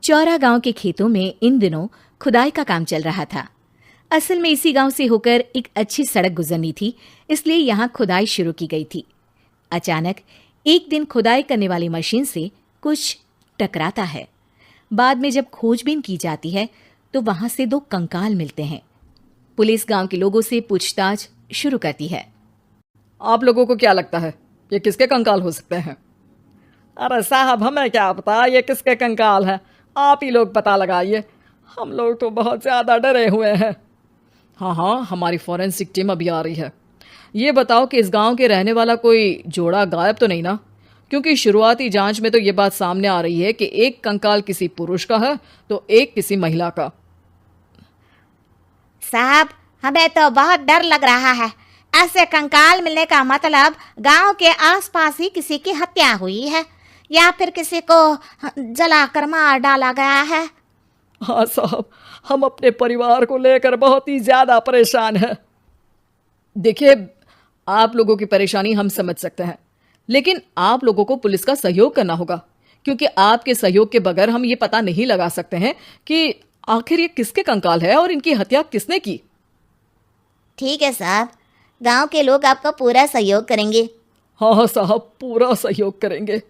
चौरा गांव के खेतों में इन दिनों खुदाई का काम चल रहा था। असल में इसी गांव से होकर एक अच्छी सड़क गुजरनी थी, इसलिए यहाँ खुदाई शुरू की गई थी। अचानक एक दिन खुदाई करने वाली मशीन से कुछ टकराता है। बाद में जब खोजबीन की जाती है तो वहां से 2 कंकाल मिलते हैं। पुलिस गांव के लोगों से पूछताछ शुरू करती है। आप लोगों को क्या लगता है ये किसके कंकाल हो सकते हैं? अरे साहब, हमें क्या पता ये किसके कंकाल हैं, आप ही लोग पता लगाइए, हम लोग तो बहुत ज़्यादा डरे हुए हैं। हाँ, हमारी फॉरेंसिक टीम अभी आ रही है। ये बताओ कि इस गांव के रहने वाला कोई जोड़ा गायब तो नहीं ना? क्योंकि शुरुआती जांच में तो ये बात सामने आ रही है कि एक कंकाल किसी पुरुष का है तो एक किसी महिला का। साहब, हमें तो बहुत डर लग रहा है। ऐसे कंकाल मिलने का मतलब गांव के आसपास ही किसी की हत्या हुई है या फिर किसी को जलाकर मार डाला गया है। हाँ साहब, हम अपने परिवार को लेकर बहुत ही ज़्यादा परेशान हैं। देखिए, आप लोगों की परेशानी हम समझ सकते हैं, लेकिन आप लोगों को पुलिस का सहयोग करना होगा, क्योंकि आपके सहयोग के बगैर हम ये पता नहीं लगा सकते हैं कि आखिर ये किसके कंकाल है और इनकी हत्या किसने की। ठीक है साहब, गांव के लोग आपका पूरा सहयोग करेंगे। हाँ साहब, पूरा सहयोग करेंगे।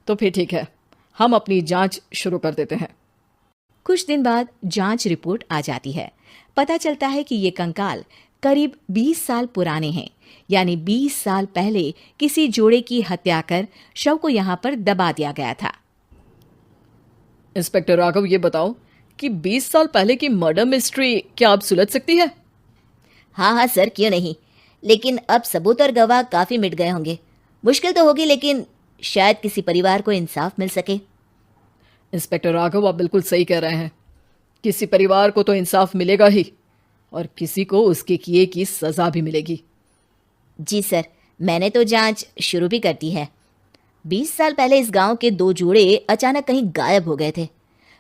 तो फिर ठीक है, हम अपनी जांच शुरू कर देते हैं। कुछ दिन बाद जांच रिपोर्ट आ जाती है। पता चलता है कि ये कंकाल करीब 20 साल पुराने हैं, यानी 20 साल पहले किसी जोड़े की हत्या कर शव को यहाँ पर दबा दिया गया था। इंस्पेक्टर राघव, ये बताओ कि 20 साल पहले की मर्डर मिस्ट्री क्या अब सुलझ सकती है? हाँ सर, क्यों नहीं, लेकिन अब सबूत और गवाह काफी मिट गए होंगे। मुश्किल तो होगी, लेकिन शायद किसी परिवार को इंसाफ मिल सके। इंस्पेक्टर राघव, आप बिल्कुल सही कह रहे हैं। किसी परिवार को तो इंसाफ मिलेगा ही और किसी को उसके किए की सजा भी मिलेगी। जी सर, मैंने तो जांच शुरू भी कर दी है। 20 साल पहले इस गांव के 2 जोड़े अचानक कहीं गायब हो गए थे।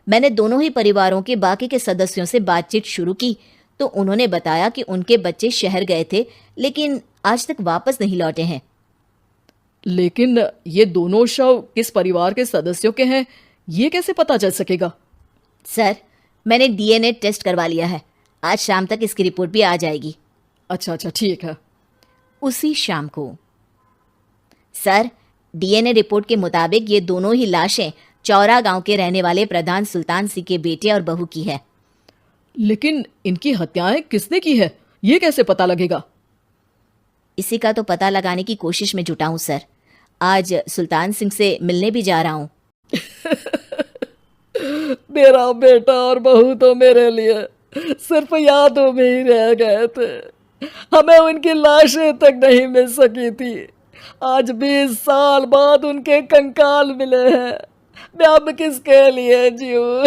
मैंने दोनों ही परिवारों के बाकी के सदस्यों से बातचीत शुरू की तो उन्होंने बताया कि उनके बच्चे शहर गए थे, लेकिन आज तक वापस नहीं लौटे हैं। लेकिन ये दोनों शव किस परिवार के सदस्यों के हैं, ये कैसे पता चल सकेगा? सर, मैंने डीएनए टेस्ट करवा लिया है। आज शाम तक इसकी रिपोर्ट भी आ जाएगी। अच्छा, ठीक है। उसी शाम को सर, डीएनए रिपोर्ट के मुताबिक ये दोनों ही लाशें चौरा गांव के रहने वाले प्रधान सुल्तान सिंह के बेटे और बहू की है। लेकिन इनकी हत्याएं किसने की है, ये कैसे पता लगेगा? इसी का तो पता लगाने की कोशिश में जुटा हूं सर। आज सुल्तान सिंह से मिलने भी जा रहा हूं। मेरा बेटा और बहू तो मेरे लिए सिर्फ यादों में ही रह गए थे, हमें उनकी लाशें तक नहीं मिल सकी थी। आज 20 साल बाद उनके कंकाल मिले हैं, मैं अब किसके लिए जीऊं?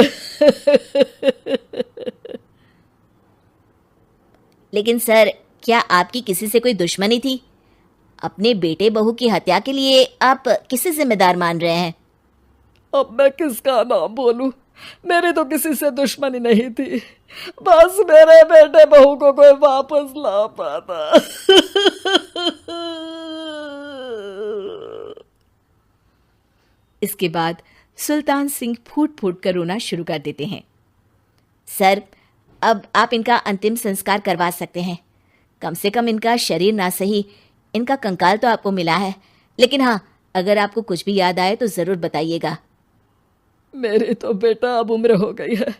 लेकिन सर, क्या आपकी किसी से कोई दुश्मनी थी? अपने बेटे बहू की हत्या के लिए आप किसे जिम्मेदार मान रहे हैं? अब मैं किसका नाम बोलूं? मेरी तो किसी से दुश्मनी नहीं थी, बस मेरे बेटे बहू को कोई वापस ला पाता। इसके बाद सुल्तान सिंह फूट फूट कर रोना शुरू कर देते हैं। सर, अब आप इनका अंतिम संस्कार करवा सकते हैं। कम से कम इनका शरीर ना सही, इनका कंकाल तो आपको मिला है। लेकिन हाँ, अगर आपको कुछ भी याद आए तो ज़रूर बताइएगा। मेरी तो बेटा अब उम्र हो गई है,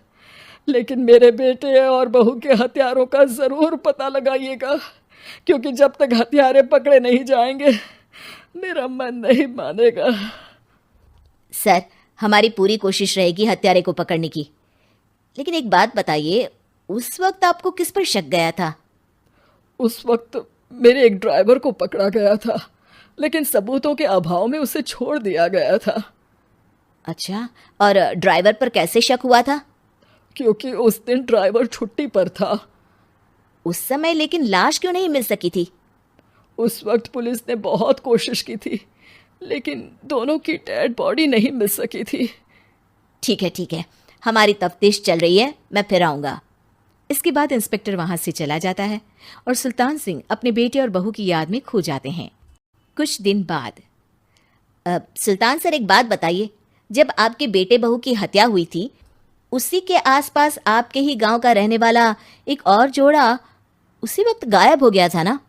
लेकिन मेरे बेटे और बहू के हत्यारों का ज़रूर पता लगाइएगा, क्योंकि जब तक हत्यारे पकड़े नहीं जाएंगे मेरा मन नहीं मानेगा। सर, हमारी पूरी कोशिश रहेगी हत्यारे को पकड़ने की। लेकिन एक बात बताइए, उस वक्त आपको किस पर शक गया था? उस वक्त मेरे एक ड्राइवर को पकड़ा गया था, लेकिन सबूतों के अभाव में उसे छोड़ दिया गया था। अच्छा, और ड्राइवर पर कैसे शक हुआ था? क्योंकि उस दिन ड्राइवर छुट्टी पर था। उस समय लेकिन लाश क्यों नहीं मिल सकी थी? उस वक्त पुलिस ने बहुत कोशिश की थी, लेकिन दोनों की डेड बॉडी नहीं मिल सकी थी। ठीक है, हमारी तफ्तीश चल रही है, मैं फिर आऊँगा। इसके बाद इंस्पेक्टर वहां से चला जाता है और सुल्तान सिंह अपने बेटे और बहू की याद में खो जाते हैं। कुछ दिन बाद सुल्तान सर, एक बात बताइए, जब आपके बेटे बहू की हत्या हुई थी, उसी के आसपास आपके ही गांव का रहने वाला एक और जोड़ा उसी वक्त गायब हो गया था ना?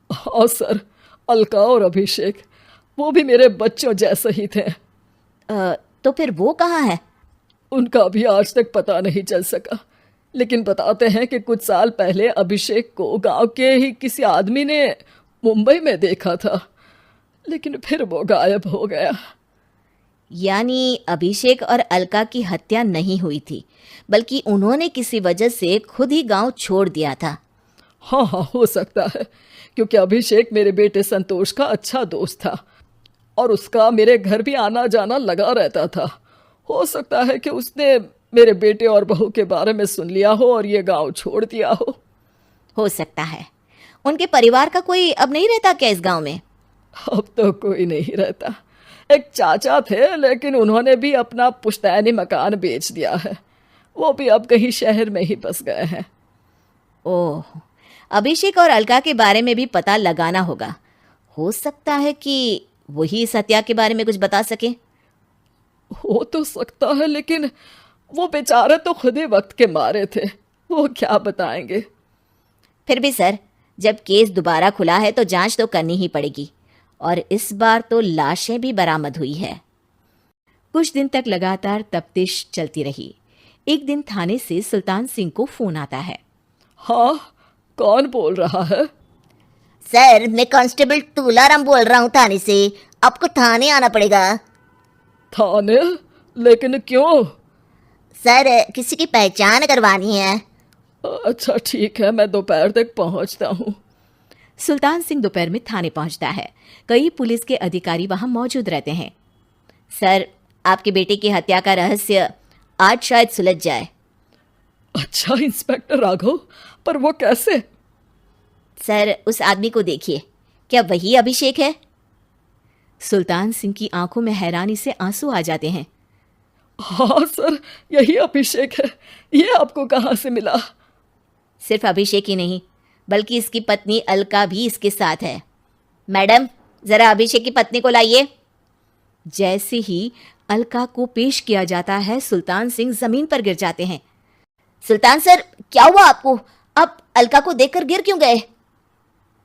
हाँ सर, अलका और अभिषेक, वो भी मेरे बच्चों जैसे ही थे। तो फिर वो कहाँ है? उनका भी आज तक पता नहीं चल सका, लेकिन बताते हैं कि कुछ साल पहले अभिषेक को गांव के ही किसी आदमी ने मुंबई में देखा था, लेकिन फिर वो गायब हो गया। यानी अभिषेक और अलका की हत्या नहीं हुई थी, बल्कि उन्होंने किसी वजह से खुद ही गांव छोड़ दिया था। हाँ हाँ, हो सकता है, क्योंकि अभिषेक मेरे बेटे संतोष का अच्छा दोस्त था और उसका मेरे घर भी आना जाना लगा रहता था। हो सकता है कि उसने मेरे बेटे और बहू के बारे में सुन लिया हो और ये गांव छोड़ दिया हो सकता है। उनके परिवार का कोई अब नहीं रहता क्या इस गांव में? अब तो कोई नहीं रहता। एक चाचा थे, लेकिन उन्होंने भी अपना पुश्तैनी मकान बेच दिया है। वो भी अब कहीं शहर में ही बस गए हैं। ओह, अभिषेक और अलका के बारे में भी पता लगाना होगा। हो सकता है कि वही इस हत्या के बारे में कुछ बता सके। हो तो सकता है, लेकिन वो बेचारे तो खुद ही वक्त के मारे थे, वो क्या बताएंगे। फिर भी सर, जब केस दोबारा खुला है तो जांच तो करनी ही पड़ेगी, और इस बार तो लाशें भी बरामद हुई है। कुछ दिन तक लगातार तफ्तीश चलती रही। एक दिन थाने से सुल्तान सिंह को फोन आता है। हाँ, कौन बोल रहा है? सर, मैं कांस्टेबल तुलाराम बोल रहा हूँ थाने से। आपको थाने आना पड़ेगा। थाने? लेकिन क्यों? सर, किसी की पहचान करवानी है। अच्छा ठीक है, मैं दोपहर तक पहुंचता हूँ। सुल्तान सिंह दोपहर में थाने पहुंचता है। कई पुलिस के अधिकारी वहां मौजूद रहते हैं। सर, आपके बेटे की हत्या का रहस्य आज शायद सुलझ जाए। अच्छा इंस्पेक्टर राघव, पर वो कैसे? सर, उस आदमी को देखिए, क्या वही अभिषेक है? सुल्तान सिंह की आंखों में हैरानी से आंसू आ जाते हैं। हाँ सर, यही अभिषेक है। ये आपको कहाँ से मिला? सिर्फ अभिषेक ही नहीं, बल्कि इसकी पत्नी अलका भी इसके साथ है। मैडम, जरा अभिषेक की पत्नी को लाइए। जैसे ही अलका को पेश किया जाता है, सुल्तान सिंह जमीन पर गिर जाते हैं। सुल्तान सर, क्या हुआ आपको? आप अलका को देखकर गिर क्यों गए?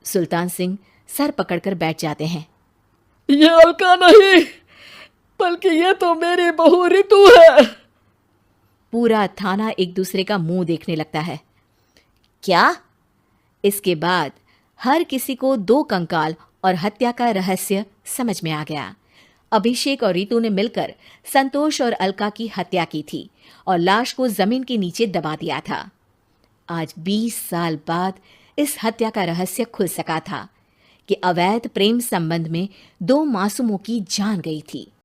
सुल्तान सिंह सर पकड़कर बैठ जाते हैं। ये अलका नहीं, बल्कि ये तो मेरी बहू रितु है। पूरा थाना एक दूसरे का मुंह देखने लगता है। क्या? इसके बाद हर किसी को दो कंकाल और हत्या का रहस्य समझ में आ गया। अभिषेक और रितु ने मिलकर संतोष और अलका की हत्या की थी और लाश को जमीन के नीचे दबा दिया था। आज 20 साल बाद इस हत्या का रहस्य खुल सका था कि अवैध प्रेम संबंध में दो मासूमों की जान गई थी।